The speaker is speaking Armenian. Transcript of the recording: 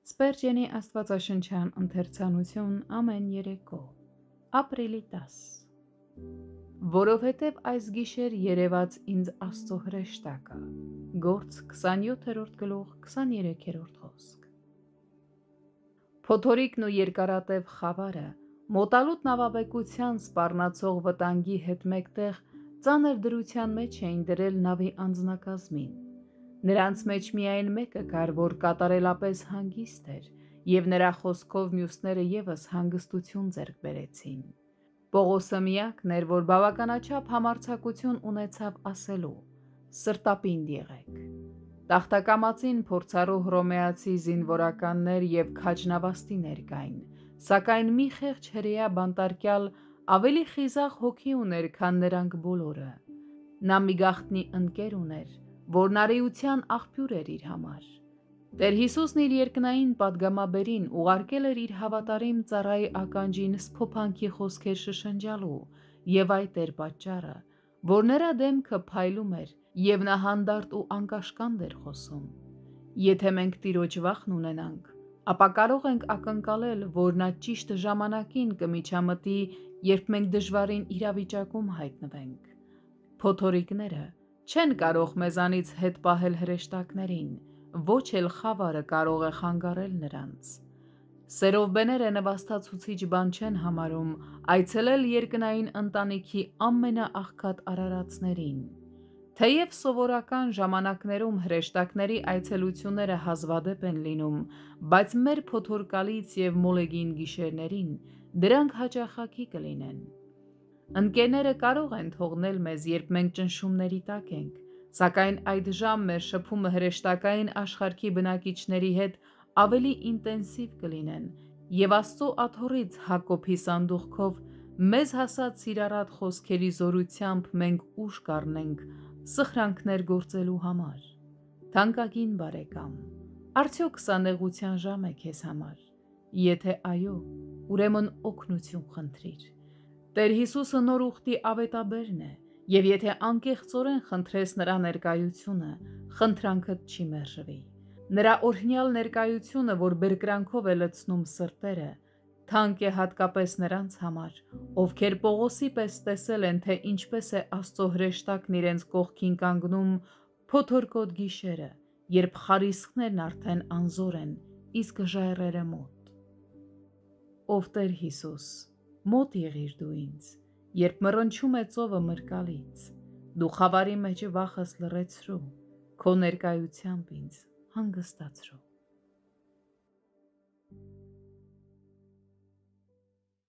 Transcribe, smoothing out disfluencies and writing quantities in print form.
Սպերջենի աստվածաշնչյան ընթերցանություն ամեն երեկո, ապրիլի 10 Որովհետև այս գիշեր երևաց ինձ Աստծո հրեշտակը, Գործ 27-րդ գլուխ 23-րդ խոսք։ Փոթորիկն ու երկարատև խավարը մոտալուտ նավաբեկության սպառնացող վտանգի հետ մեկտեղ ծանր դրության մեջ էին դրել նավի անձնակազմին։ Նրանց մեջ միայն մեկը կար, որ կատարելապես հանգիստ էր, և նրա խոսքով մյուսները ևս հանգստություն ձեռք բերեցին։ Պողոսը միակն էր, որ բավականաչափ համարձակություն ունեցավ ասելու. «Սրտապինդ եղեք»։ Տախտակամածին փորձառու հռոմեացի զինվորականներ և քաջնավաստիներ կային, սակայն մի խեղճ հրեա բանտարկյալ ավելի խիզախ հոգի ուներ, քան նրանք բոլորը։ Նա մի գաղտնի ընկեր ուներ, որն արիության աղբյուր էր իր համար։ Տեր Հիսուսն իր երկնային պատգամաբերին ուղարկել էր իր հավատարիմ ծառայի ականջին սփոփանքի խոսքեր շշնջալու, և այդ էր պատճառը, որ նրա դեմքը փայլում էր, և նա հանդարտ ու անկաշկանդ էր խոսում։ Եթե մենք Տիրոջ վախն ունենանք, ապա կարող ենք ակնկալել, որ նա ճիշտ ժամանակին կմիջամտի, երբ մենք դժվարին իրավիճակում հայտնվենք։ Փոթորիկները չեն կարող մեզանից հետ պահել հրեշտակներին, ոչ էլ խավարը կարող է խանգարել նրանց։ Սերովբեները նվաստացուցիչ բան չեն համարում այցելել երկնային ընտանիքի ամենաաղքատ արարածներին։ Թեև սովորական ժամանակներում հրեշտակների այցելությունները հազվադեպ են լինում, բայց մեր փոթորկալից և մոլեգին գիշերներին դրանք հաճախակի կլինեն։ Ընկերները կարող են թողնել մեզ, երբ մենք ճնշումների տակ ենք, սակայն այդժամ մեր շփումը հրեշտակային աշխարհի բնակիչների հետ ավելի ինտենսիվ կլինեն, և Աստծո աթոռից Հակոբի սանդուղքով մեզ հասած սիրառատ խոսքերի զորությամբ մենք ուժ կառնենք սխրանքներ գործելու համար։ Թանկագին բարեկամ, արդյոք սա նեղության ժամ է քեզ համար։ Եթե այո, ուրեմն օգնություն խնդրիր։ Տեր Հիսուսը նոր ուխտի ավետաբերն է, և եթե անկեղծորեն խնդրես նրա ներկայությունը, խնդրանքդ չի մերժվի։ Նրա օրհնյալ ներկայությունը, որ բերկրանքով է լցնում սրտերը, թանկ է հատկապես նրանց համար, ովքեր Պողոսի պես տեսել են, թե ինչպես է Աստծո հրեշտակն իրենց կողքին կանգնում փոթորկոտ գիշերը, երբ խարիսխներն արդեն անզոր են, իսկ ժայռերը մոտ։ Ով Տեր Հիսուս, մոտ եղիր դու ինձ, երբ մռնչում է ծովը մրկալից, դու խավարի մեջ վախս լռեցրու, քո ներկայությամբ ինձ հանգստացրու։